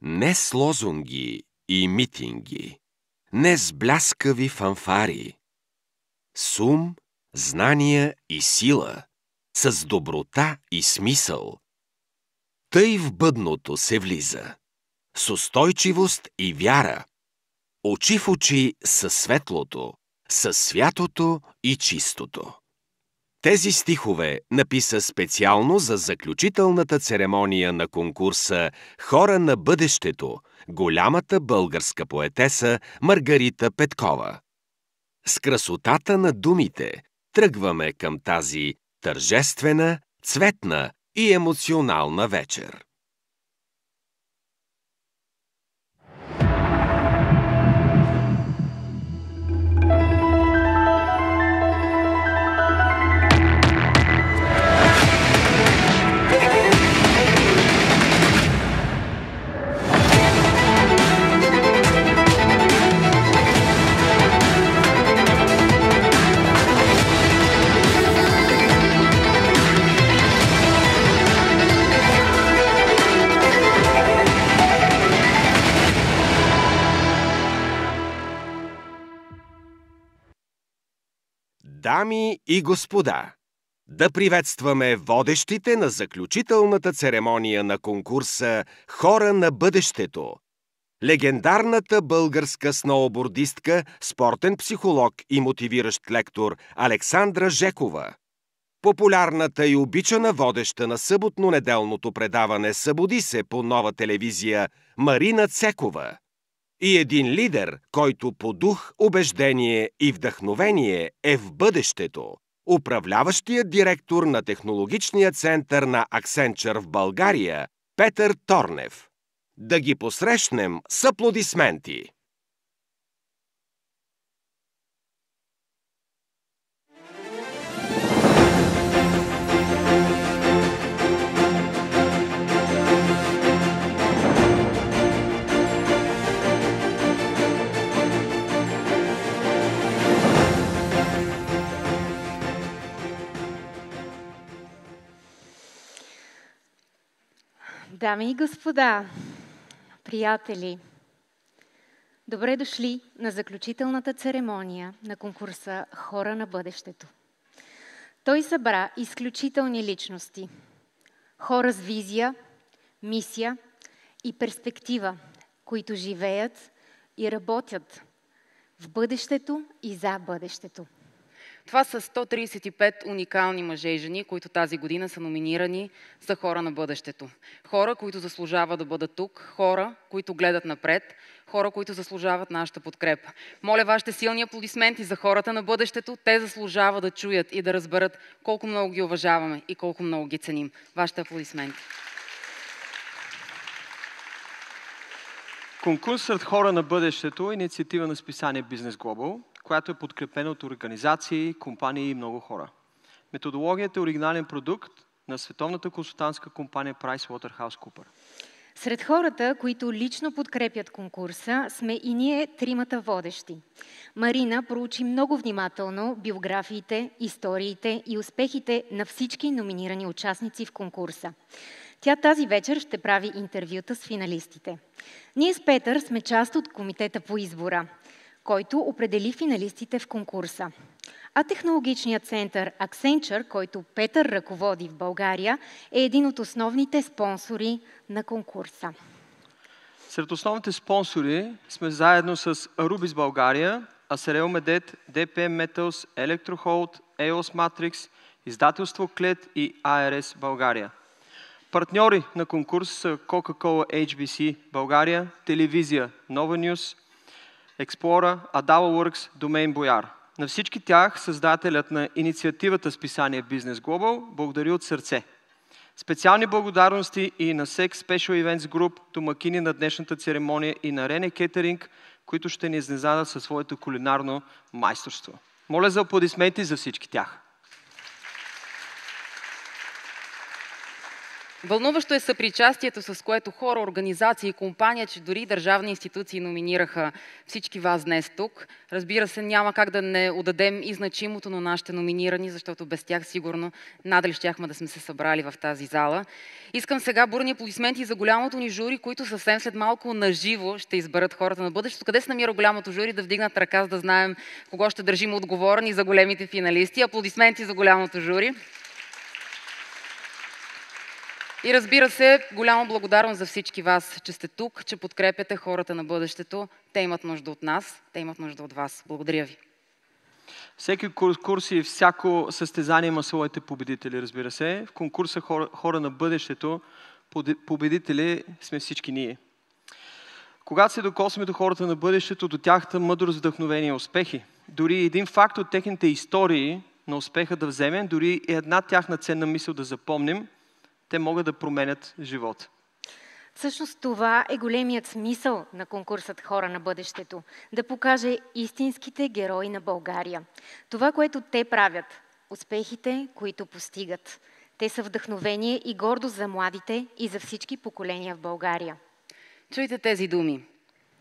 Не с лозунги и митинги, не с бляскави фанфари, с ум, знания и сила, с доброта и смисъл. Тъй в бъдното се влиза, с устойчивост и вяра, очи в очи със светлото, със святото и чистото. Тези стихове написа специално за заключителната церемония на конкурса «Хора на бъдещето» голямата българска поетеса Маргарита Петкова. С красотата на думите тръгваме към тази тържествена, цветна и емоционална вечер. Дами и господа, да приветстваме водещите на заключителната церемония на конкурса «Хора на бъдещето». Легендарната българска сноубордистка, спортен психолог и мотивиращ лектор Александра Жекова. Популярната и обичана водеща на съботно-неделното предаване «Събуди се» по Нова телевизия Марина Цекова. И един лидер, който по дух, убеждение и вдъхновение е в бъдещето. Управляващият директор на технологичния център на Accenture в България Петър Торнев. Да ги посрещнем с аплодисменти! Дами и господа, приятели, добре дошли на заключителната церемония на конкурса «Хора на бъдещето». Той събра изключителни личности, хора с визия, мисия и перспектива, които живеят и работят в бъдещето и за бъдещето. Това са 135 уникални мъже и жени, които тази година са номинирани за хора на бъдещето. Хора, които заслужават да бъдат тук, хора, които гледат напред, хора, които заслужават нашата подкрепа. Моля вашите силни аплодисменти за хората на бъдещето. Те заслужават да чуят и да разберат колко много ги уважаваме и колко много ги ценим. Вашите аплодисменти. Конкурсът «Хора на бъдещето» е инициатива на списание Бизнес Global, която е подкрепена от организации, компании и много хора. Методологията е оригинален продукт на световната консултантска компания PricewaterhouseCoopers. Сред хората, които лично подкрепят конкурса, сме и ние тримата водещи. Марина проучи много внимателно биографиите, историите и успехите на всички номинирани участници в конкурса. Тя тази вечер ще прави интервюта с финалистите. Ние с Петър сме част от комитета по избора, който определи финалистите в конкурса. А технологичният център Accenture, който Петър ръководи в България, е един от основните спонсори на конкурса. Сред основните спонсори сме заедно с Arubis България, Асерел Медет, DPM Metals, Electrohold, EOS Matrix, издателство Клет и ARS България. Партньори на конкурс са Coca-Cola HBC България, телевизия Nova News, Explora, AdalaWorks, Domain Boyar. На всички тях създателят на инициативата списание Business Global благодари от сърце. Специални благодарности и на SEC Special Events Group, домакини на днешната церемония, и на Рене Кетеринг, които ще ни изненадат със своето кулинарно майсторство. Моля за аплодисменти за всички тях. Вълнуващо е съпричастието, с което хора, организации, компания, че дори държавни институции номинираха всички вас днес тук. Разбира се, няма как да не отдадем и значимото на нашите номинирани, защото без тях сигурно надали щяхме да сме се събрали в тази зала. Искам сега бурни аплодисменти за голямото ни жури, които съвсем след малко наживо ще изберат хората на бъдещето. Къде се намира голямото жури? Да вдигнат ръка, за да знаем кого ще държим отговорни за големите финалисти. Аплодисменти за голямото жури. И разбира се, голяма благодарност за всички вас, че сте тук, че подкрепяте хората на бъдещето. Те имат нужда от нас, те имат нужда от вас. Благодаря ви. Всеки конкурс и всяко състезание има своите победители, разбира се. В конкурса Хора на бъдещето победители сме всички ние. Когато се докосваме до хората на бъдещето, до тяхната мъдрост, вдъхновение и успехи, дори един факт от техните истории на успеха да вземем, дори една тяхна ценна мисъл да запомним, те могат да променят живота. Всъщност това е големият смисъл на конкурсът Хора на бъдещето. Да покаже истинските герои на България. Това, което те правят, успехите, които постигат. Те са вдъхновение и гордост за младите и за всички поколения в България. Чуйте тези думи.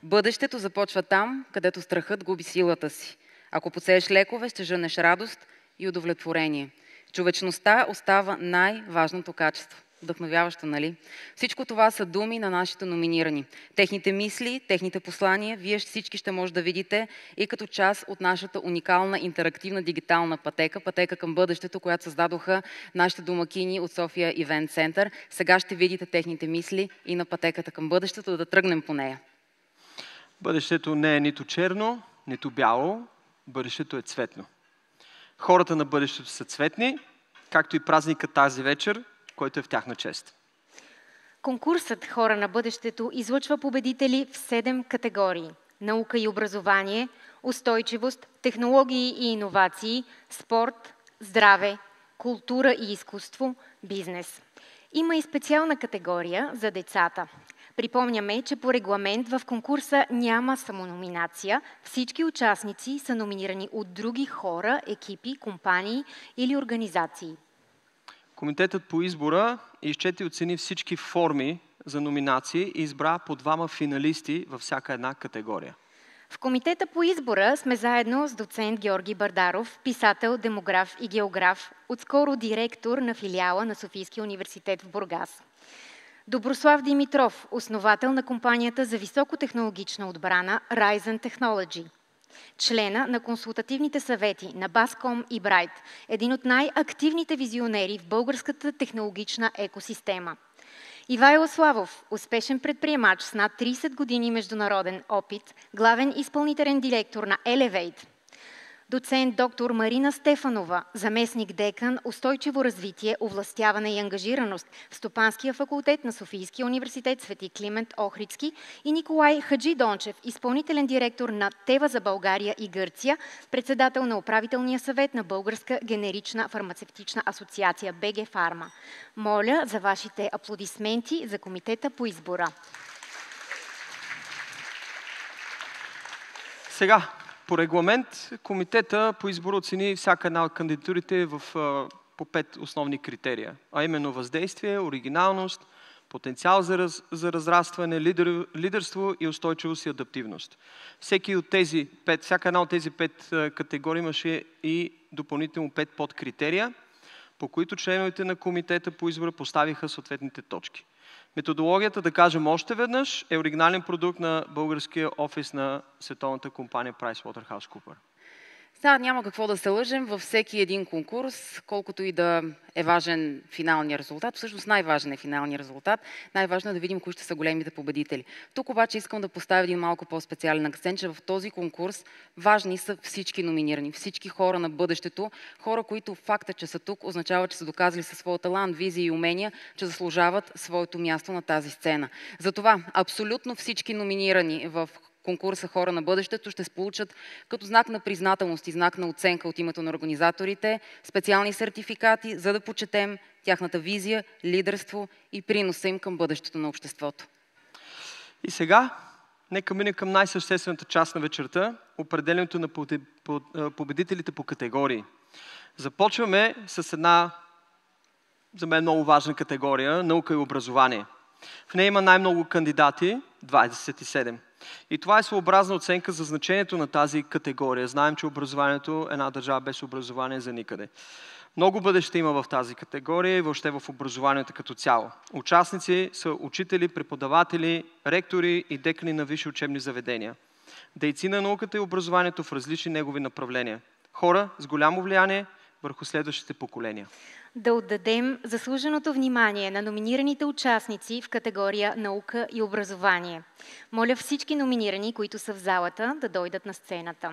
Бъдещето започва там, където страхът губи силата си. Ако посееш лекове, ще жънеш радост и удовлетворение. Човечността остава най-важното качество. Вдъхновяващо, нали? Всичко това са думи на нашите номинирани. Техните мисли, техните послания, вие всички ще може да видите и като част от нашата уникална интерактивна дигитална пътека, пътека към бъдещето, която създадоха нашите домакини от София Ивент Център. Сега ще видите техните мисли и на пътеката към бъдещето, да тръгнем по нея. Бъдещето не е нито черно, нито бяло. Бъдещето е цветно. Хората на бъдещето са цветни, както и празникът тази вечер, който е в тяхна чест. Конкурсът Хора на бъдещето излъчва победители в 7 категории. Наука и образование, устойчивост, технологии и иновации, спорт, здраве, култура и изкуство, бизнес. Има и специална категория за децата. Припомняме, че по регламент в конкурса няма самономинация. Всички участници са номинирани от други хора, екипи, компании или организации. Комитетът по избора изчете и оцени всички форми за номинации и избра по 2 финалисти във всяка една категория. В комитета по избора сме заедно с доцент Георги Бардаров, писател, демограф и географ, отскоро директор на филиала на Софийския университет в Бургас. Доброслав Димитров, основател на компанията за високотехнологична отбрана Ryzen Technology. Члена на консултативните съвети на Баском и Брайт, един от най-активните визионери в българската технологична екосистема. Ивайло Славов, успешен предприемач с над 30 години международен опит, главен изпълнителен директор на Elevate. Доцент доктор Марина Стефанова, заместник декан устойчиво развитие, овластяване и ангажираност в Стопанския факултет на Софийския университет Свети Климент Охридски, и Николай Хаджи Дончев, изпълнителен директор на Тева за България и Гърция, председател на управителния съвет на Българска генерична фармацевтична асоциация БГ Фарма. Моля за вашите аплодисменти за комитета по избора. Сега, по регламент, комитета по избор оцени всяка една от кандидатурите по 5 основни критерия, а именно въздействие, оригиналност, потенциал за разрастване, лидерство и устойчивост и адаптивност. Всяка една от тези 5 категории имаше и допълнително 5 подкритерия, по които членовете на комитета по избора поставиха съответните точки. Методологията, да кажем още веднъж, е оригинален продукт на българския офис на световната компания PricewaterhouseCoopers. Сега няма какво да се лъжем, във всеки един конкурс, колкото и да е важен финалния резултат, всъщност най-важен е финалния резултат, най-важно е да видим кои ще са големите победители. Тук обаче искам да поставя един малко по-специален акцент, че в този конкурс важни са всички номинирани, всички хора на бъдещето, хора, които факта, че са тук, означава, че са доказали със своя талант, визия и умения, че заслужават своето място на тази сцена. Затова абсолютно всички номинирани в конкурса Хора на бъдещето ще се получат като знак на признателност и знак на оценка от името на организаторите специални сертификати, за да почетем тяхната визия, лидерство и приноса им към бъдещето на обществото. И сега, нека минем към най-съществената част на вечерта – определенето на победителите по категории. Започваме с една за мен много важна категория – наука и образование. В нея има най-много кандидати – 27. И това е своеобразна оценка за значението на тази категория. Знаем, че образованието е една държава без образование за никъде. Много бъдеще има в тази категория и въобще в образованието като цяло. Участници са учители, преподаватели, ректори и декани на висши учебни заведения. Дейци на науката и образованието в различни негови направления. Хора с голямо влияние върху следващите поколения. Да отдадем заслуженото внимание на номинираните участници в категория наука и образование. Моля всички номинирани, които са в залата, да дойдат на сцената.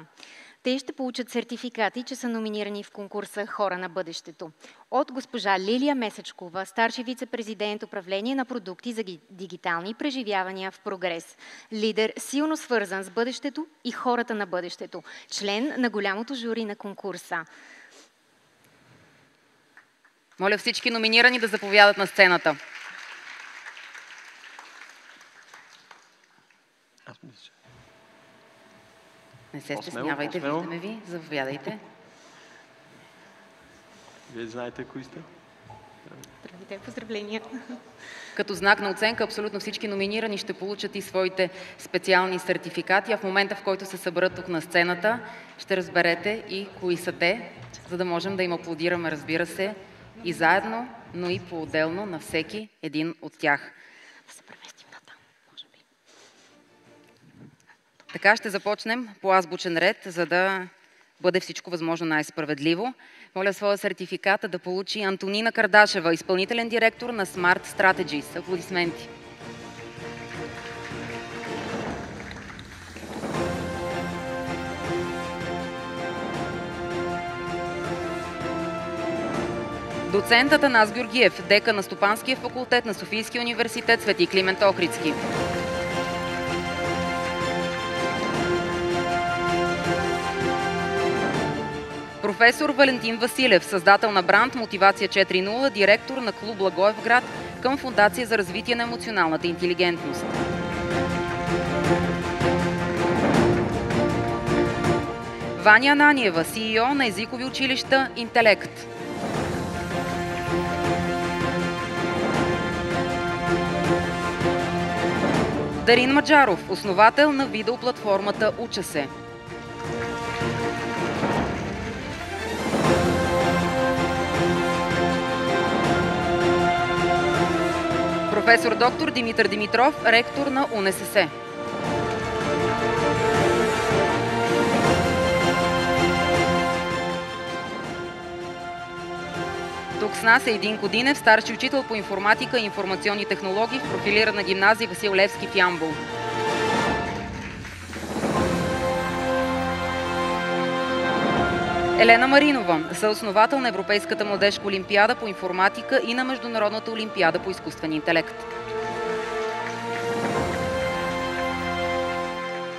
Те ще получат сертификати, че са номинирани в конкурса Хора на бъдещето. От госпожа Лилия Месечкова, старши вице-президент управление на продукти за дигитални преживявания в прогрес. Лидер, силно свързан с бъдещето и хората на бъдещето. Член на голямото жури на конкурса. Моля всички номинирани да заповядат на сцената. Не се стеснявайте, виждаме ви. Заповядайте. Вие знаете кои сте? Здравейте, поздравления. Като знак на оценка, абсолютно всички номинирани ще получат и своите специални сертификати, а в момента, в който се съберат тук на сцената, ще разберете и кои са те, за да можем да им аплодираме, разбира се, и заедно, но и по-отделно на всеки един от тях. Да се преместим натам, може би. Така ще започнем по азбучен ред, за да бъде всичко възможно най-справедливо. Моля своя сертификат да получи Антонина Кардашева, изпълнителен директор на Smart Strategies. Аплодисменти. Доцент Атанас Георгиев, декан на Стопанския факултет на Софийския университет Свети Климент Охридски. Професор Валентин Василев, създател на бранд Мотивация 4.0, директор на клуб Благоевград към Фондация за развитие на емоционалната интелигентност. Ваня Ананиева, CEO на езикови училища Интелект. Дарин Маджаров, основател на видеоплатформата Уча се. Професор доктор Димитър Димитров, ректор на УНСС. Тук с нас е Единко Динев, старши учител по информатика и информационни технологии в профилирана гимназия Васил Левски в Ямбол. Елена Маринова, съосновател на Европейската младежка олимпиада по информатика и на Международната олимпиада по изкуствен интелект.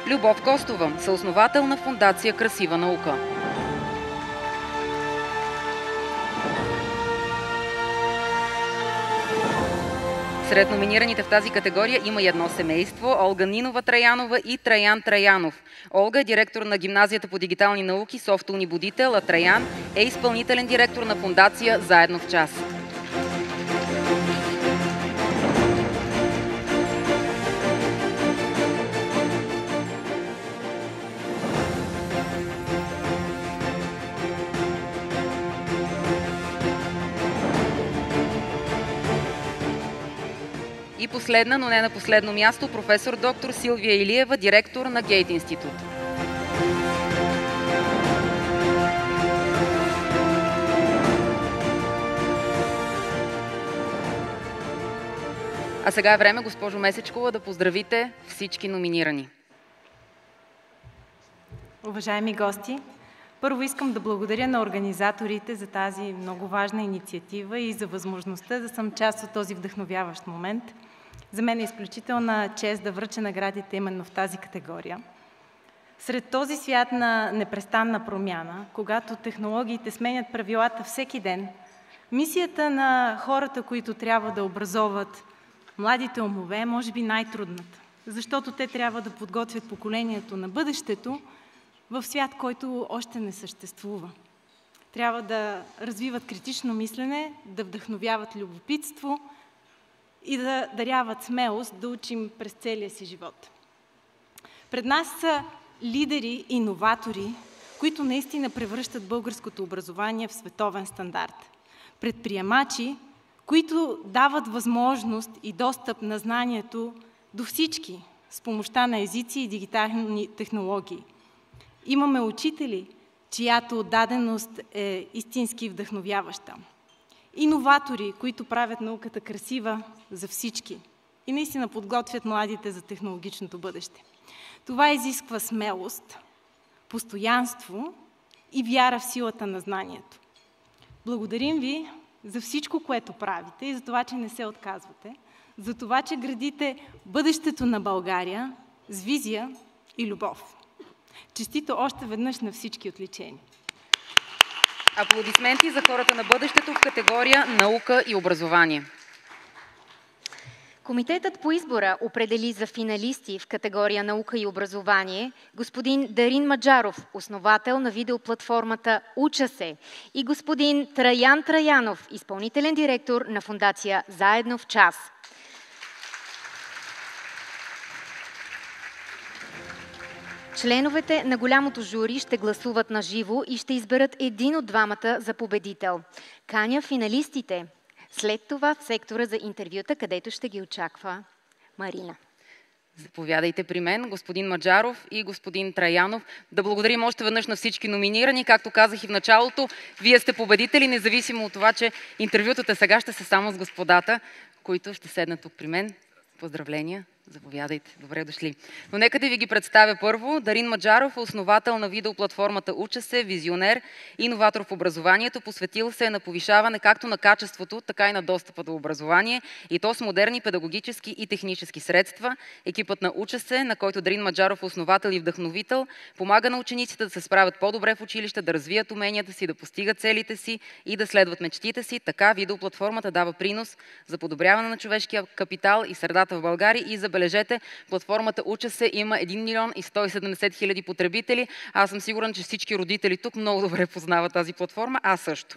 Любов Костова, съосновател на Фондация Красива наука. Сред номинираните в тази категория има и едно семейство – Олга Нинова Траянова и Траян Траянов. Олга е директор на Гимназията по дигитални науки Софтуни Будител, а Траян е изпълнителен директор на Фондация Заедно в час. И последна, но не на последно място, професор доктор Силвия Илиева, директор на Гейт институт. А сега е време, госпожо Месечкова, да поздравите всички номинирани. Уважаеми гости, първо искам да благодаря на организаторите за тази много важна инициатива и за възможността да съм част от този вдъхновяващ момент. За мен е изключителна чест да връча наградите именно в тази категория. Сред този свят на непрестанна промяна, когато технологиите сменят правилата всеки ден, мисията на хората, които трябва да образоват младите умове, е може би най-трудната, защото те трябва да подготвят поколението на бъдещето в свят, който още не съществува. Трябва да развиват критично мислене, да вдъхновяват любопитство и да даряват смелост да учим през целия си живот. Пред нас са лидери, иноватори, които наистина превръщат българското образование в световен стандарт. Предприемачи, които дават възможност и достъп на знанието до всички с помощта на езици и дигитални технологии. Имаме учители, чиято отдаденост е истински вдъхновяваща. Иноватори, които правят науката красива за всички и наистина подготвят младите за технологичното бъдеще. Това изисква смелост, постоянство и вяра в силата на знанието. Благодарим ви за всичко, което правите и за това, че не се отказвате, за това, че градите бъдещето на България с визия и любов. Честито още веднъж на всички отличени. Аплодисменти за хората на бъдещето в категория наука и образование. Комитетът по избора определи за финалисти в категория наука и образование господин Дарин Маджаров, основател на видеоплатформата Уча се, и господин Траян Траянов, изпълнителен директор на фондация Заедно в час. Членовете на голямото жури ще гласуват на живо и ще изберат един от двамата за победител. Каня финалистите след това в сектора за интервюта, където ще ги очаква Марина. Заповядайте при мен, господин Маджаров и господин Траянов. Да благодарим още веднъж на всички номинирани. Както казах и в началото, вие сте победители, независимо от това, че интервютата сега ще са само с господата, които ще седнат тук при мен. Поздравления! Заповядайте. Добре дошли. Но нека да ви ги представя първо. Дарин Маджаров е основател на видеоплатформата Уча се, визионер, иноватор в образованието, посветил се на повишаване както на качеството, така и на достъпа до образование, и то с модерни педагогически и технически средства. Екипът на Уча се, на който Дарин Маджаров е основател и вдъхновител, помага на учениците да се справят по-добре в училище, да развият уменията си, да постигат целите си и да следват мечтите си. Така видеоплатформата дава принос за подобряване на човешкия капитал и средата в България и забележете, платформата Уча се има 1 милион и 170 хиляди потребители. Аз съм сигурен, че всички родители тук много добре познават тази платформа, аз също.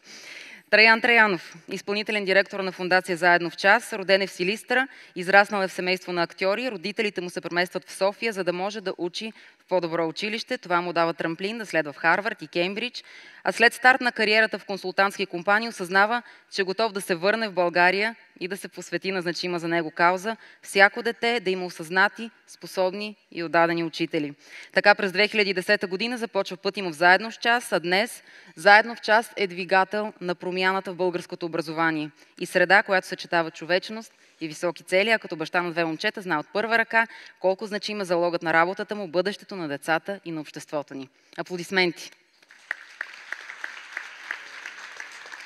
Траян Траянов, изпълнителен директор на фондация Заедно в час, роден е в Силистра, израснал е в семейство на актьори, родителите му се преместват в София, за да може да учи в по-добро училище. Това му дава трамплин да следва в Харвард и Кембридж, а след старт на кариерата в консултантски компании осъзнава, че е готов да се върне в България и да се посвети на значима за него кауза всяко дете да има осъзнати, способни и отдадени учители. Така през 2010 година започва пътя му в Заедно в час, а днес Заедно в час е двигател на промяната в българското образование и среда, която съчетава човечност и високи цели, а като баща на 2 момчета знае от първа ръка колко значим е залогът на работата му, бъдещето на децата и на обществото ни. Аплодисменти!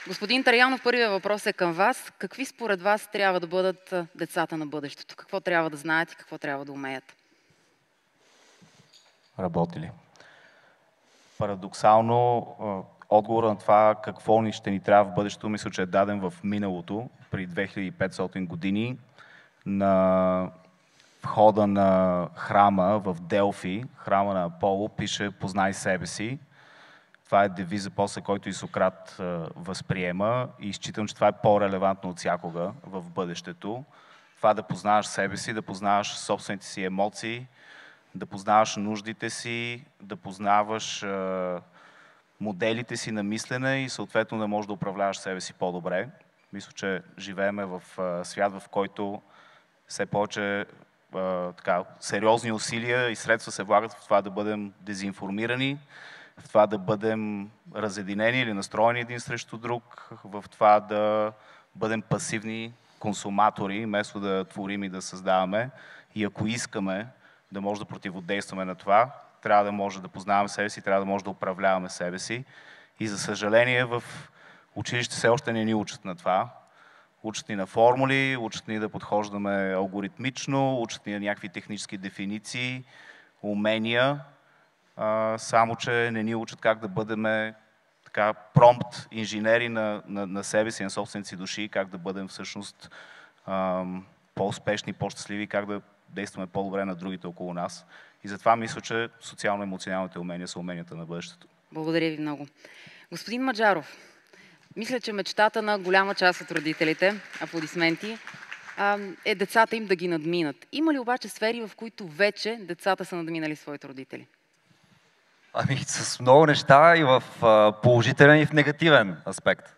Господин Траянов, първият въпрос е към вас. Какви според вас трябва да бъдат децата на бъдещето? Какво трябва да знаят и какво трябва да умеят? Работи ли? Парадоксално, отговорът на това какво ни ще ни трябва в бъдещето, мисля, че е даден в миналото, при 2500 години, на входа на храма в Делфи, храма на Аполо, пише "Познай себе си". Това е девиза, после който и Сократ възприема, и считам, че това е по-релевантно от всякога в бъдещето. Това да познаваш себе си, да познаваш собствените си емоции, да познаваш нуждите си, да познаваш моделите си на мислене и съответно да можеш да управляваш себе си по-добре. Мисля, че живееме в свят, в който все повече сериозни усилия и средства се влагат в това да бъдем дезинформирани, в това да бъдем разединени или настроени един срещу друг, в това да бъдем пасивни консуматори, вместо да творим и да създаваме. И ако искаме да може да противодействаме на това, трябва да може да познаваме себе си, трябва да може да управляваме себе си. И за съжаление в училище все още не ни учат на това. Учат ни на формули, учат ни да подхождаме алгоритмично, учат ни на някакви технически дефиниции, умения, само че не ни учат как да бъдем така промпт инженери на себе си, на собствените си души, как да бъдем всъщност по-успешни, по-щастливи, как да действаме по-добре на другите около нас. И затова мисля, че социално-емоционалните умения са уменията на бъдещето. Благодаря ви много. Господин Маджаров, мисля, че мечтата на голяма част от родителите, аплодисменти, е децата им да ги надминат. Има ли обаче сфери, в които вече децата са надминали своите родители? Ами с много неща и в положителен и в негативен аспект.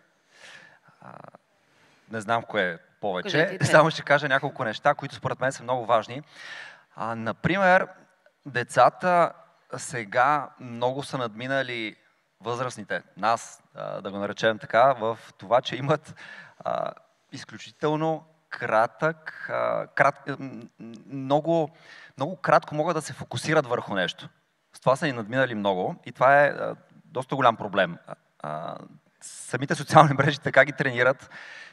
Не знам кое е повече. Само ще кажа няколко неща, които според мен са много важни. Например, децата сега много са надминали възрастните, нас, да го наречем така, в това, че имат изключително много кратко могат да се фокусират върху нещо. С това са ни надминали много и това е доста голям проблем. Самите социални мрежи така ги тренират,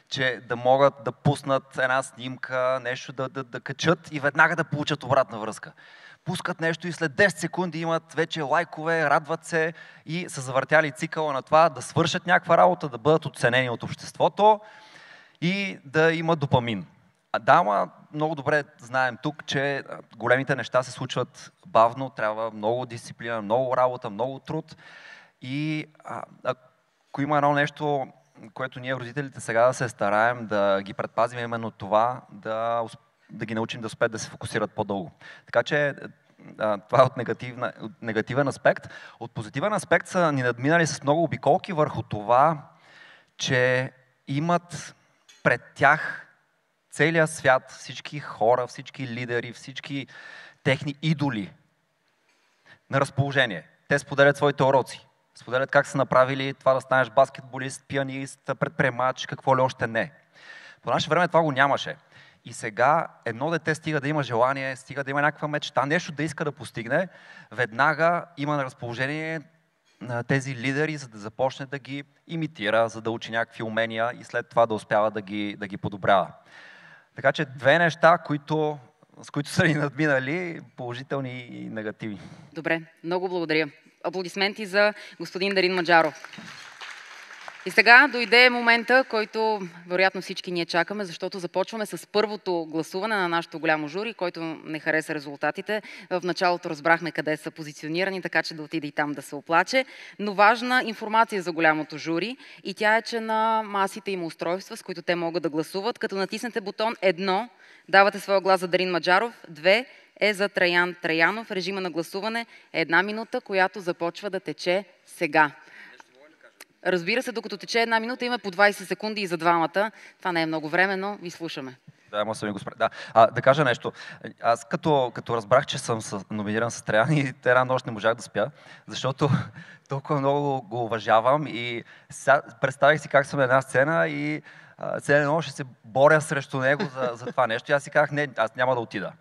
че да могат да пуснат една снимка, нещо да качат и веднага да получат обратна връзка. Пускат нещо и след 10 секунди имат вече лайкове, радват се и са завъртяли цикъла на това да свършат някаква работа, да бъдат оценени от обществото и да имат допамин. Да, много добре знаем тук, че големите неща се случват бавно, трябва много дисциплина, много работа, много труд и ако има едно нещо, което ние родителите сега да се стараем да ги предпазим, именно това, да ги научим да успеят да се фокусират по-дълго. Така че това е от негативен аспект. От позитивен аспект са ни надминали с много обиколки върху това, че имат пред тях целия свят, всички хора, всички лидери, всички техни идоли на разположение. Те споделят своите уроци. Споделят как са направили това да станеш баскетболист, пианист, предприемач, какво ли още не. По наше време това го нямаше. И сега едно дете стига да има желание, стига да има някаква мечта, нещо да иска да постигне, веднага има на разположение на тези лидери, за да започне да ги имитира, за да учи някакви умения и след това да успява да ги подобрява. Така че две неща, с които са ни надминали, положителни и негативни. Добре, много благодаря. Аплодисменти за господин Дарин Маджаров. И сега дойде момента, който вероятно всички ние чакаме, защото започваме с първото гласуване на нашото голямо жури, който не хареса резултатите. В началото разбрахме къде са позиционирани, така че да отиде и там да се оплаче. Но важна информация за голямото жури и тя е, че на масите има устройства, с които те могат да гласуват. Като натиснете бутон 1, давате своя глас за Дарин Маджаров, 2 е за Траян Траянов. Режима на гласуване е 1 минута, която започва да тече сега. Разбира се, докато тече 1 минута, има по 20 секунди и за двамата. Това не е много време, но ви слушаме. Да, може да го спра. Да кажа нещо. Аз като разбрах, че съм номиниран с Траян и една нощ не можах да спя, защото толкова много го уважавам и представих си как съм на една сцена и цяла нощ ще се боря срещу него за това нещо. И аз си казах, не, аз няма да отида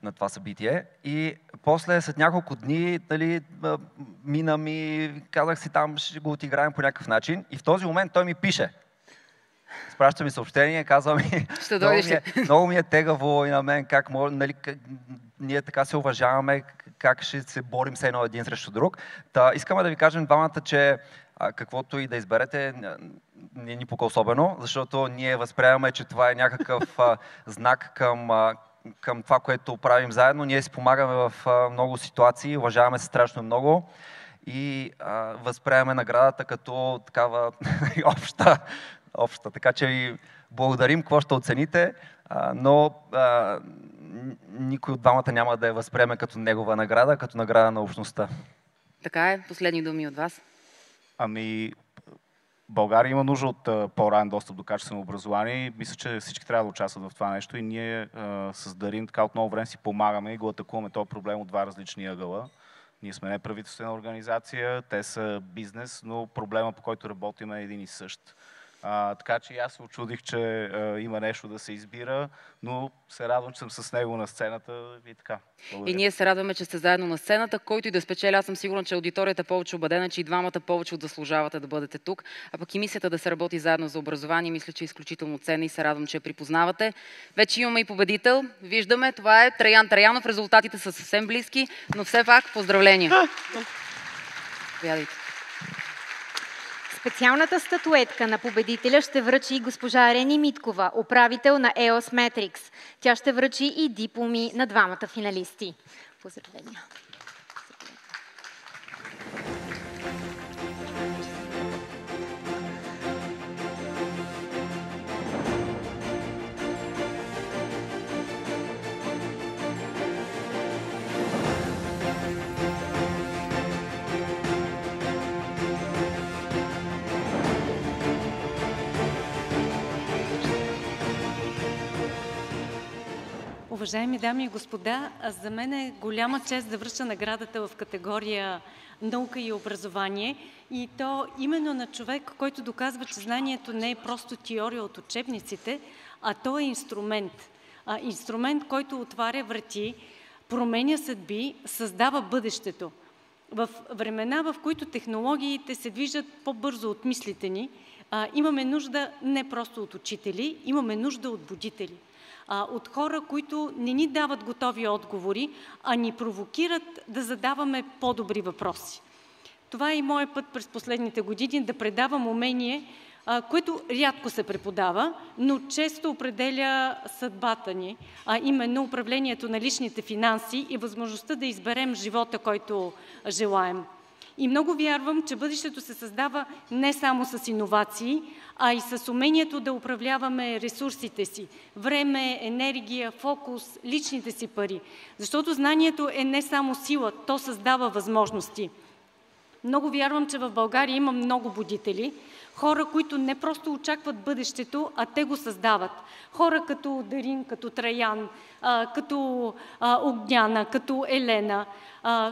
на това събитие. И после, след няколко дни, мина ми, казах си там, ще го отиграем по някакъв начин. И в този момент той ми пише. Спраща ми съобщение, казва ми, много ми е тегаво и на мен, как ние така се уважаваме, как ще се борим се един срещу друг. Искаме да ви кажем двамата, че каквото и да изберете, не ни пука особено, защото ние възприемаме, че това е някакъв знак към това, което правим заедно. Ние си помагаме в много ситуации, уважаваме се страшно много и възприемаме наградата като такава обща. Така че ви благодарим, какво ще оцените, но никой от двамата няма да я възприеме като негова награда, като награда на общността. Така е. Последни думи от вас. България има нужда от по-ранен достъп до качествено образование. Мисля, че всички трябва да участват в това нещо и ние с Дарин така от много време си помагаме и го атакуваме този проблем от два различни ъгъла. Ние сме неправителствена организация, те са бизнес, но проблема, по който работим, е един и същ. Така че аз се очудих, че има нещо да се избира, но се радвам, че съм с него на сцената и така. Благодаря. И ние се радваме, че сте заедно на сцената. Който и да спечели, аз съм сигурна, че аудиторията е повече убедена, че и двамата повече от заслужавате да бъдете тук. А пък и мисията да се работи заедно за образование, мисля, че е изключително ценна и се радвам, че я припознавате. Вече имаме и победител. Виждаме, това е Траян Траянов. Резултатите са съвсем близки, но все пак поздравления. Вядайте. Специалната статуетка на победителя ще връчи госпожа Рени Миткова, управител на EOS Matrix. Тя ще връчи и дипломи на двамата финалисти. Поздравления! Уважаеми дами и господа, за мен е голяма чест да връча наградата в категория наука и образование, и то именно на човек, който доказва, че знанието не е просто теория от учебниците, а то е инструмент. Инструмент, който отваря врати, променя съдби, създава бъдещето. В времена, в които технологиите се движат по-бързо от мислите ни, имаме нужда не просто от учители, имаме нужда от будители. От хора, които не ни дават готови отговори, а ни провокират да задаваме по-добри въпроси. Това е и моят път през последните години, да предавам умение, което рядко се преподава, но често определя съдбата ни, а именно управлението на личните финанси и възможността да изберем живота, който желаем. И много вярвам, че бъдещето се създава не само с иновации, а и с умението да управляваме ресурсите си – време, енергия, фокус, личните си пари. Защото знанието е не само сила, то създава възможности. Много вярвам, че в България има много будители, хора, които не просто очакват бъдещето, а те го създават. Хора като Дарин, като Траян, като Огняна, като Елена,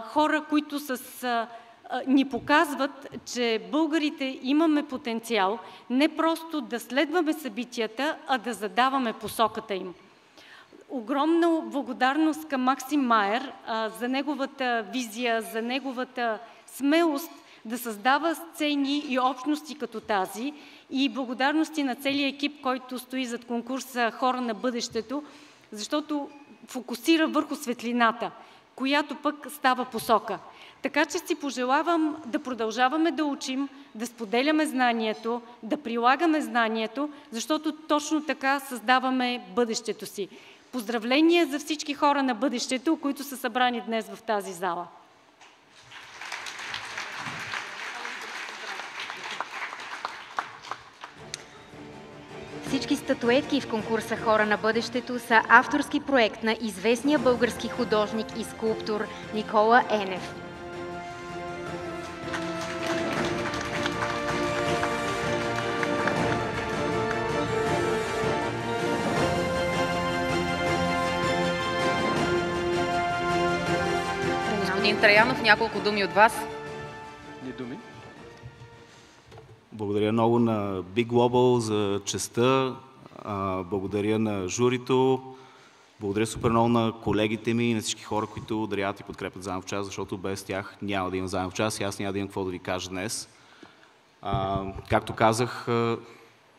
хора, които ни показват, че българите имаме потенциал не просто да следваме събитията, а да задаваме посоката им. Огромна благодарност към Максим Майер за неговата визия, за неговата смелост да създава сцени и общности като тази, и благодарности на целия екип, който стои зад конкурса Хора на бъдещето, защото фокусира върху светлината, която пък става посока. Така че си пожелавам да продължаваме да учим, да споделяме знанието, да прилагаме знанието, защото точно така създаваме бъдещето си. Поздравления за всички хора на бъдещето, които са събрани днес в тази зала. Всички статуетки в конкурса Хора на бъдещето са авторски проект на известния български художник и скулптор Никола Енев. Господин Траянов, няколко думи от вас. Думи. Благодаря много на Big Global за честта, благодаря на журито, благодаря супер много на колегите ми и на всички хора, които даряват и подкрепят Заедно в час, защото без тях няма да има Заедно в час и аз няма да имам какво да ви кажа днес. Както казах,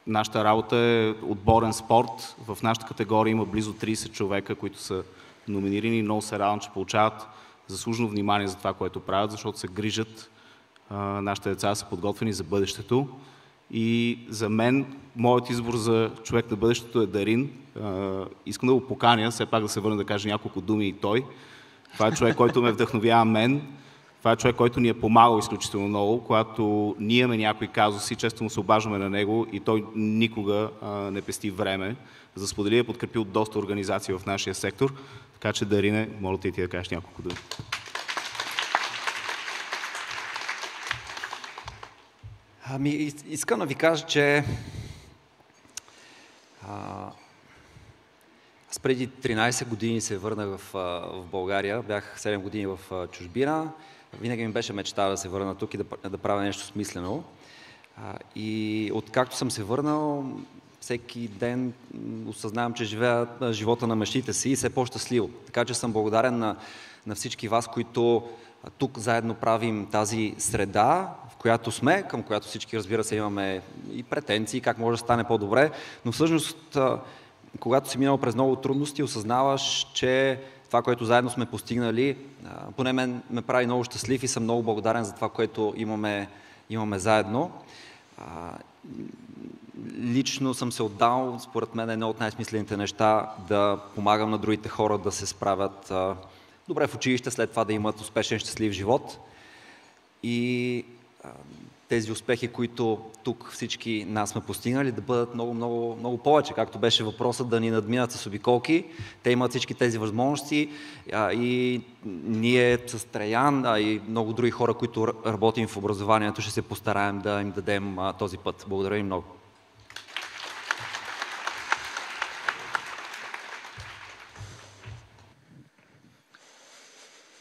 нашата работа е отборен спорт. В нашата категория има близо 30 човека, които са номинирани. Много се радвам, че получават заслужено внимание за това, което правят, защото се грижат. Нашите деца са подготвени за бъдещето. И за мен, моят избор за човек на бъдещето е Дарин. Искам да го поканя, все пак да се върна да кажа няколко думи и той. Това е човек, който ме вдъхновява мен. Това е човек, който ни е помагал изключително много. Когато ние имаме някои казуси, често му се обаждаме на него и той никога не пести време. За сподели е подкрепил доста организации в нашия сектор. Така че, Дарине, моля ти да кажеш няколко думи. Искам да ви кажа, че аз преди 13 години се върнах в България. Бях 7 години в чужбина. Винаги ми беше мечта да се върна тук и да правя нещо смислено. И откакто съм се върнал, всеки ден осъзнавам, че живея живота на мечтите си и все по-щастливо. Така че съм благодарен на всички вас, които тук заедно правим тази среда, в която сме, към която всички, разбира се, имаме и претенции, как може да стане по-добре, но всъщност, когато си минал през много трудности, осъзнаваш, че това, което заедно сме постигнали, поне мен ме прави много щастлив и съм много благодарен за това, което имаме заедно. Лично съм се отдал, според мен, едно от най-смислените неща, да помагам на другите хора да се справят добре в училище, след това да имат успешен, щастлив живот. И тези успехи, които тук всички нас сме постигнали, да бъдат много, много, много повече. Както беше въпросът, да ни надминат с обиколки. Те имат всички тези възможности и ние с Траян, и много други хора, които работим в образованието, ще се постараем да им дадем този път. Благодаря им много.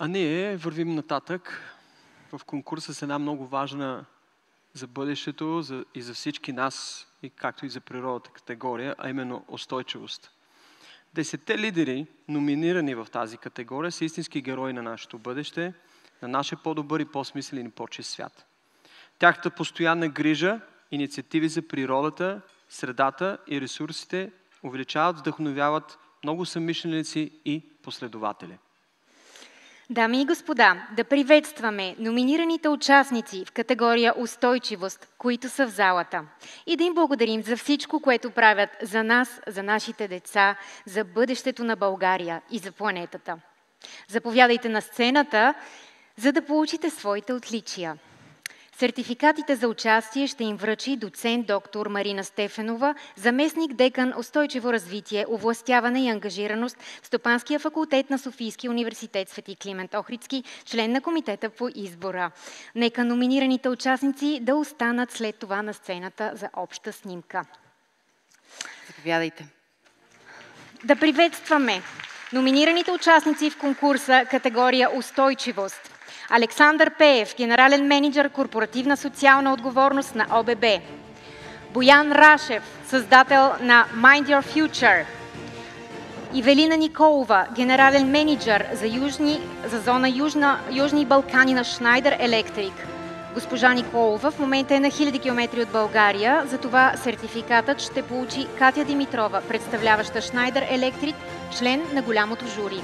А ние вървим нататък в конкурса с една много важна за бъдещето и за всички нас, и както и за природата категория, а именно устойчивост. 10 лидери, номинирани в тази категория, са истински герои на нашето бъдеще, на нашия по-добър и по-смислен и по-чист свят. Тяхната постоянна грижа, инициативи за природата, средата и ресурсите увеличават, вдъхновяват много съмишленици и последователи. Дами и господа, да приветстваме номинираните участници в категория устойчивост, които са в залата. И да им благодарим за всичко, което правят за нас, за нашите деца, за бъдещето на България и за планетата. Заповядайте на сцената, за да получите своите отличия. Сертификатите за участие ще им връчи доцент доктор Марина Стефенова, заместник декан устойчиво развитие, овластяване и ангажираност в Стопанския факултет на Софийския университет Свети Климент Охридски, член на комитета по избора. Нека номинираните участници да останат след това на сцената за обща снимка. Заповядайте. Да приветстваме номинираните участници в конкурса категория устойчивост. Александър Пеев, генерален мениджър корпоративна социална отговорност на ОББ. Боян Рашев, създател на Mind Your Future. Ивелина Николова, генерален мениджър за зона Южни Балкани на Schneider Electric. Госпожа Николова в момента е на 1000 км от България, затова сертификатът ще получи Катя Димитрова, представляваща Schneider Electric, член на голямото жури.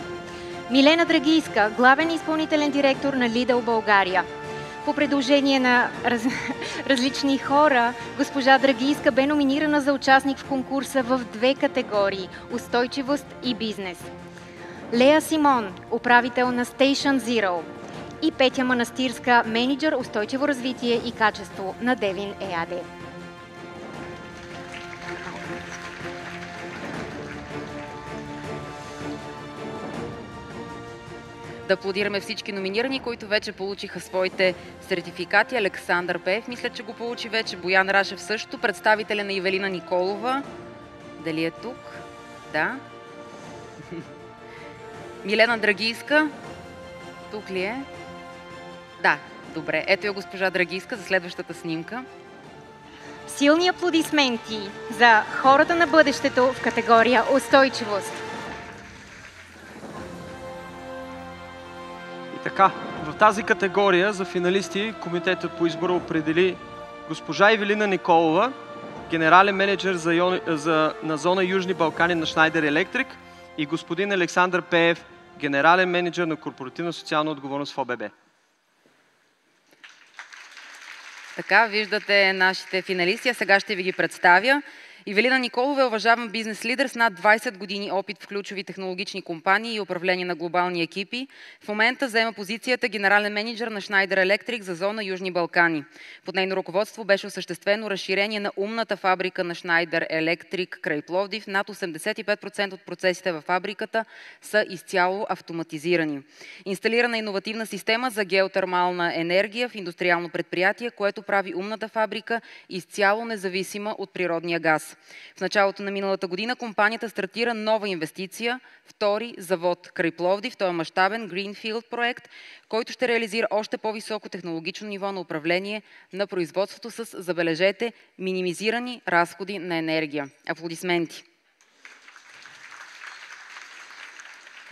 Милена Драгийска, главен изпълнителен директор на Lidl България. По предложение на различни хора, госпожа Драгийска бе номинирана за участник в конкурса в 2 категории – устойчивост и бизнес. Лея Симон, управител на Station Zero, и Петя Манастирска, менеджер устойчиво развитие и качество на Девин ЕАД. Да аплодираме всички номинирани, които вече получиха своите сертификати. Александър Пеев, мисля, че го получи вече. Боян Рашев също. Представителя на Ивелина Николова. Дали е тук? Да. Милена Драгийска. Тук ли е? Да, добре. Ето е госпожа Драгийска за следващата снимка. Силни аплодисменти за хората на бъдещето в категория устойчивост. Така, в тази категория за финалисти комитетът по избора определи госпожа Ивелина Николова, генерален менеджер на зона Южни Балкани на Schneider Electric, и господин Александър Пеев, генерален менеджер на корпоративна социална отговорност в ОББ. Така, виждате нашите финалисти, а сега ще ви ги представя. Ивелина Николова е уважаван бизнес лидер с над 20 години опит в ключови технологични компании и управление на глобални екипи. В момента заема позицията генерален менеджер на Schneider Electric за зона Южни Балкани. Под нейно ръководство беше осъществено разширение на умната фабрика на Schneider Electric край Пловдив. Над 85% от процесите във фабриката са изцяло автоматизирани. Инсталирана иновативна система за геотермална енергия в индустриално предприятие, което прави умната фабрика изцяло независима от природния газ. В началото на миналата година компанията стартира нова инвестиция, втори завод край Пловдив. Той е мащабен Greenfield проект, който ще реализира още по-високо технологично ниво на управление на производството с, забележете, минимизирани разходи на енергия. Аплодисменти!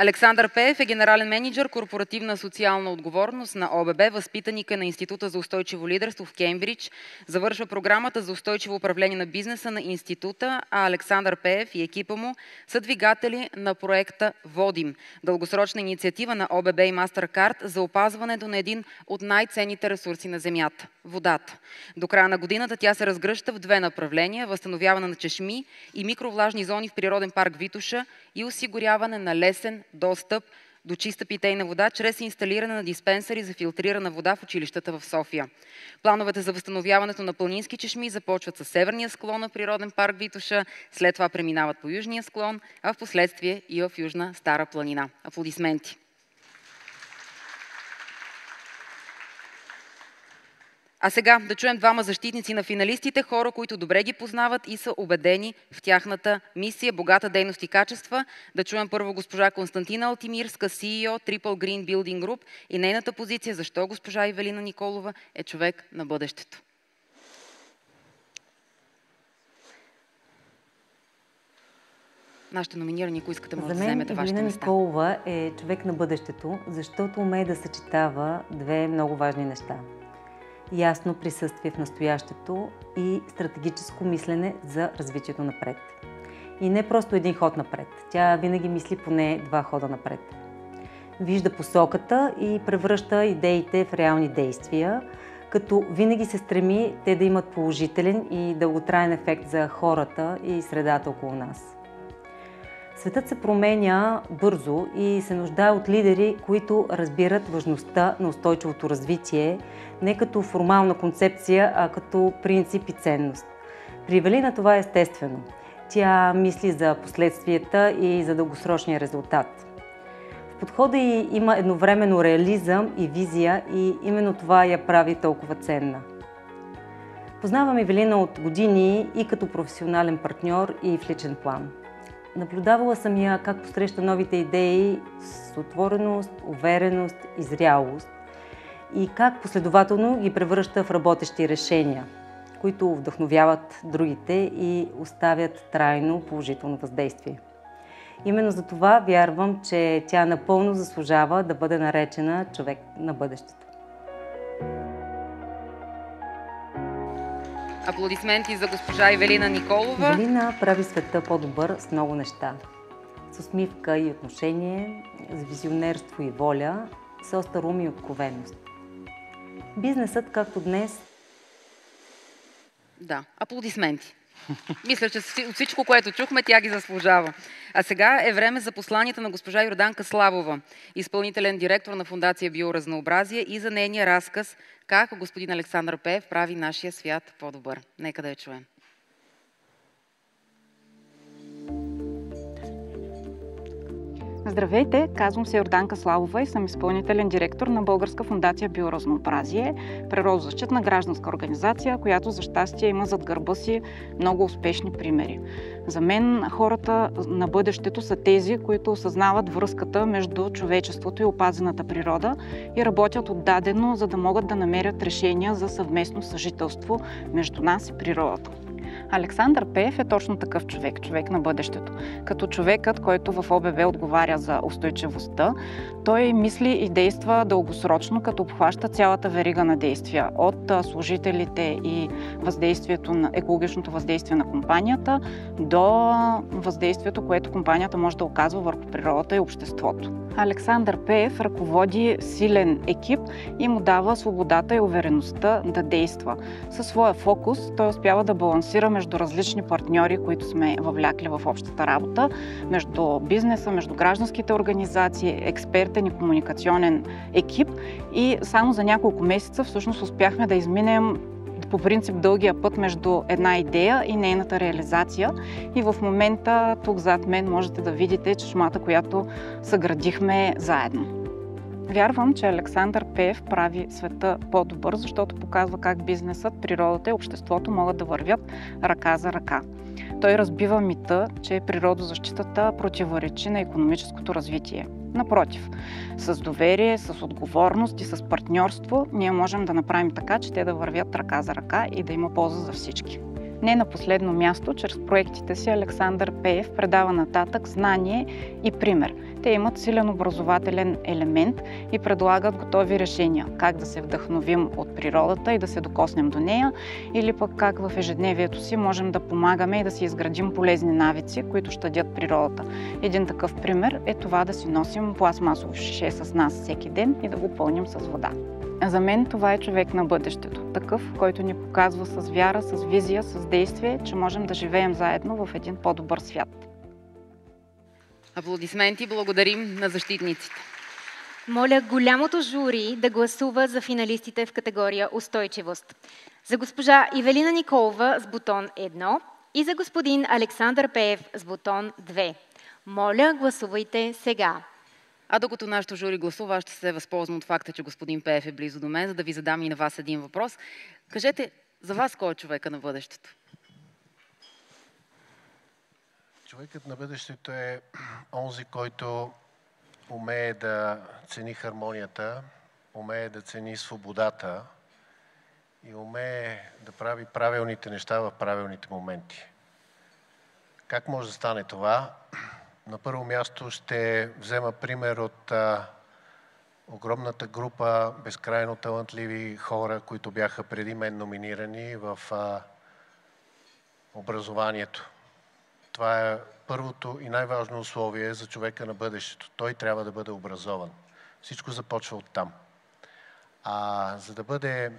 Александър Пеев е генерален менеджер корпоративна социална отговорност на ОББ, възпитаник е на Института за устойчиво лидерство в Кембридж, завършва програмата за устойчиво управление на бизнеса на института, а Александър Пеев и екипа му са двигатели на проекта Водим, дългосрочна инициатива на ОББ и Mastercard за опазването на един от най-ценните ресурси на Земята – водата. До края на годината тя се разгръща в 2 направления – възстановяване на чешми и микровлажни зони в природен парк Витоша и осигуряване на лесен достъп до чиста питейна вода чрез инсталиране на диспенсери за филтрирана вода в училищата в София. Плановете за възстановяването на планински чешми започват със северния склон на природен парк Витоша, след това преминават по южния склон, а в последствие и в Южна Стара планина. Аплодисменти! А сега да чуем двама защитници на финалистите, хора, които добре ги познават и са убедени в тяхната мисия, богата дейност и качества. Да чуем първо госпожа Константина Алтимирска, CEO Triple Green Building Group и нейната позиция, защо госпожа Ивелина Николова е човек на бъдещето. Нашите номинирани, ако искате, може да вземете вашите места. За мен Ивелина Николова е човек на бъдещето, защото умее да съчетава две много важни неща. Ясно присъствие в настоящето и стратегическо мислене за развитието напред. И не просто един ход напред. Тя винаги мисли поне два хода напред. Вижда посоката и превръща идеите в реални действия, като винаги се стреми те да имат положителен и дълготраен ефект за хората и средата около нас. Светът се променя бързо и се нуждае от лидери, които разбират важността на устойчивото развитие не като формална концепция, а като принцип и ценност. При Ивелина това е естествено. Тя мисли за последствията и за дългосрочния резултат. В подхода ѝ има едновременно реализъм и визия и именно това я прави толкова ценна. Познавам Ивелина от години и като професионален партньор и в личен план. Наблюдавала съм я как посреща новите идеи с отвореност, увереност и зрялост и как последователно ги превръща в работещи решения, които вдъхновяват другите и оставят трайно положително въздействие. Именно за това вярвам, че тя напълно заслужава да бъде наречена човек на бъдещето. Аплодисменти за госпожа Ивелина Николова. Ивелина прави света по-добър с много неща. С усмивка и отношение, с визионерство и воля, с остър ум и откровеност. Бизнесът, както днес... Да, аплодисменти. Мисля, че от всичко, което чухме, тя ги заслужава. А сега е време за посланията на госпожа Йорданка Славова, изпълнителен директор на Фондация Биоразнообразие, и за нейния разказ как господин Александър Пеев прави нашия свят по-добър. Нека да я чуем. Здравейте, казвам се Йорданка Славова и съм изпълнителен директор на Българска фондация Биоразнообразие, природозащитна гражданска организация, която за щастие има зад гърба си много успешни примери. За мен хората на бъдещето са тези, които осъзнават връзката между човечеството и опазената природа и работят отдадено, за да могат да намерят решения за съвместно съжителство между нас и природата. Александър Пеев е точно такъв човек, човек на бъдещето. Като човекът, който в ОББ отговаря за устойчивостта, той мисли и действа дългосрочно, като обхваща цялата верига на действия. От служителите и екологичното въздействие на компанията до въздействието, което компанията може да оказва върху природата и обществото. Александър Пеев ръководи силен екип и му дава свободата и увереността да действа. Със своя фокус той успява да балансира между различни партньори, които сме въвлякли в общата работа, между бизнеса, между гражданските организации, експертен и комуникационен екип, и само за няколко месеца всъщност успяхме да изминем по принцип дългия път между една идея и нейната реализация. И в момента тук зад мен можете да видите чешмата, която съградихме заедно. Вярвам, че Александър Пеев прави света по-добър, защото показва как бизнесът, природата и обществото могат да вървят ръка за ръка. Той разбива мита, че природозащитата противоречи на икономическото развитие. Напротив, с доверие, с отговорност и с партньорство ние можем да направим така, че те да вървят ръка за ръка и да има полза за всички. Не на последно място, чрез проектите си Александър Пеев предава нататък знание и пример. Те имат силен образователен елемент и предлагат готови решения, как да се вдъхновим от природата и да се докоснем до нея, или пък как в ежедневието си можем да помагаме и да си изградим полезни навици, които щадят природата. Един такъв пример е това да си носим пластмасово шише с нас всеки ден и да го пълним с вода. За мен това е човек на бъдещето. Такъв, който ни показва с вяра, с визия, с действие, че можем да живеем заедно в един по-добър свят. Аплодисменти, благодарим на защитниците. Моля голямото жури да гласува за финалистите в категория устойчивост. За госпожа Ивелина Николова с бутон 1 и за господин Александър Пеев с бутон 2. Моля, гласувайте сега. А докато нашето жури гласува, аз ще се възползвам от факта, че господин Пеев е близо до мен, за да ви задам и на вас един въпрос. Кажете, за вас кой е човека на бъдещето? Човекът на бъдещето е онзи, който умее да цени хармонията, умее да цени свободата и умее да прави правилните неща в правилните моменти. Как може да стане това? На първо място ще взема пример от огромната група безкрайно талантливи хора, които бяха преди мен номинирани в образованието. Това е първото и най-важно условие за човека на бъдещето. Той трябва да бъде образован. Всичко започва оттам. За да бъде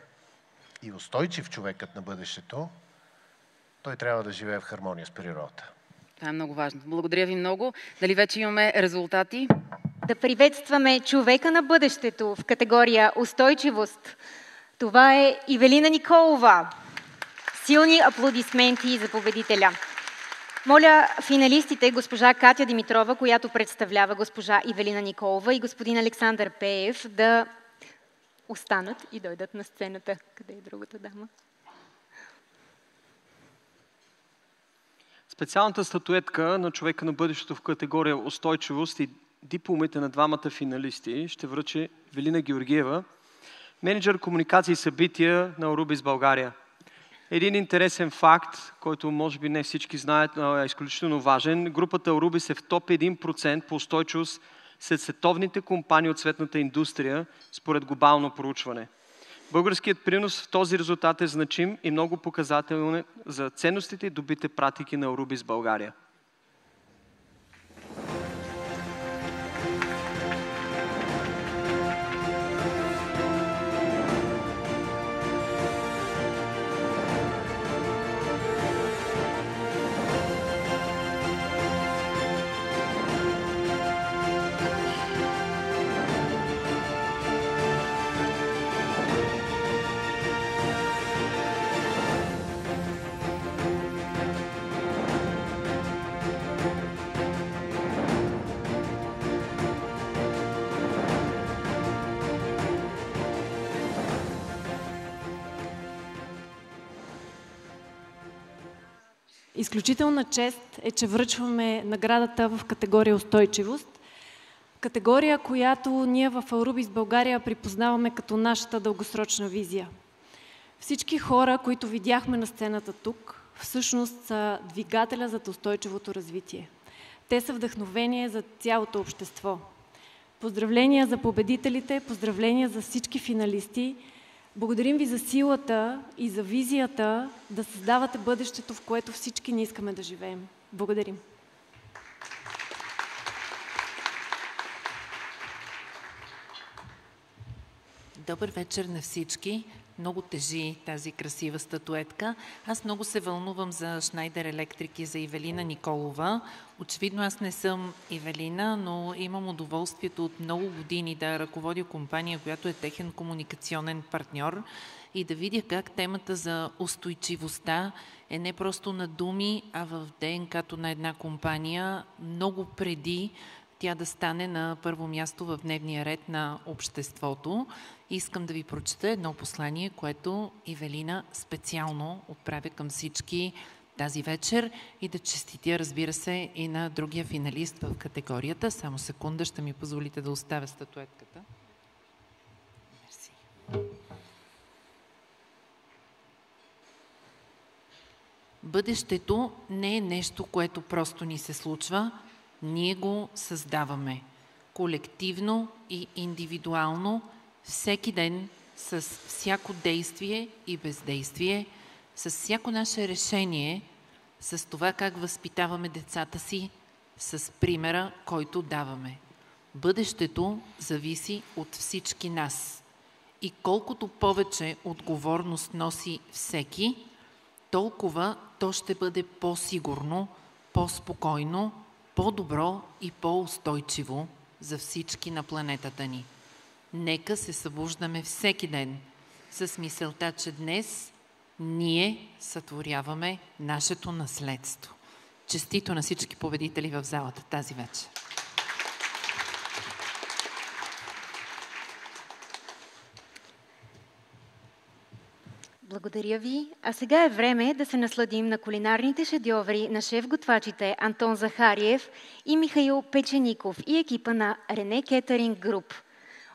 и устойчив човекът на бъдещето, той трябва да живее в хармония с природата. Това е много важно. Благодаря ви много. Дали вече имаме резултати? Да приветстваме човека на бъдещето в категория устойчивост. Това е Ивелина Николова. Силни аплодисменти за победителя. Моля финалистите, госпожа Катя Димитрова, която представлява госпожа Ивелина Николова, и господин Александър Пеев, да останат и дойдат на сцената. Къде е другата дама? Специалната статуетка на човека на бъдещето в категория устойчивост и дипломите на двамата финалисти ще връчи Велина Георгиева, менеджер комуникации и събития на Арубис България. Един интересен факт, който може би не всички знаят, но е изключително важен. Групата Арубис е в топ 1% по устойчивост сред световните компании от цветната индустрия, според глобално проучване. Българският принос в този резултат е значим и много показателен за ценностите и добрите практики на Арубис България. Изключителна чест е, че връчваме наградата в категория устойчивост. Категория, която ние в Арубис България припознаваме като нашата дългосрочна визия. Всички хора, които видяхме на сцената тук, всъщност са двигателя за устойчивото развитие. Те са вдъхновение за цялото общество. Поздравления за победителите, поздравления за всички финалисти. Благодарим ви за силата и за визията да създавате бъдещето, в което всички ние искаме да живеем. Благодарим. Добър вечер на всички. Много тежи тази красива статуетка. Аз много се вълнувам за Шнайдер Електрик и за Ивелина Николова. Очевидно аз не съм Ивелина, но имам удоволствието от много години да ръководя компания, която е техен комуникационен партньор, и да видя как темата за устойчивостта е не просто на думи, а в ДНК-то на една компания много преди тя да стане на първо място в дневния ред на обществото. Искам да ви прочета едно послание, което Ивелина специално отправя към всички тази вечер, и да честитя, разбира се, и на другия финалист в категорията. Само секунда, ще ми позволите да оставя статуетката. Мерси. Бъдещето не е нещо, което просто ни се случва. Ние го създаваме колективно и индивидуално, всеки ден, с всяко действие и бездействие, с всяко наше решение, с това как възпитаваме децата си, с примера, който даваме. Бъдещето зависи от всички нас. И колкото повече отговорност носи всеки, толкова то ще бъде по-сигурно, по-спокойно, по-добро и по-устойчиво за всички на планетата ни. Нека се събуждаме всеки ден с мисълта, че днес ние сътворяваме нашето наследство. Честито на всички победители в залата тази вечер! Благодаря ви. А сега е време да се насладим на кулинарните шедьоври на шеф-готвачите Антон Захариев и Михаил Печеников и екипа на Рене Кетъринг Груп.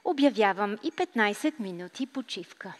Обявявам и 15 минути почивка.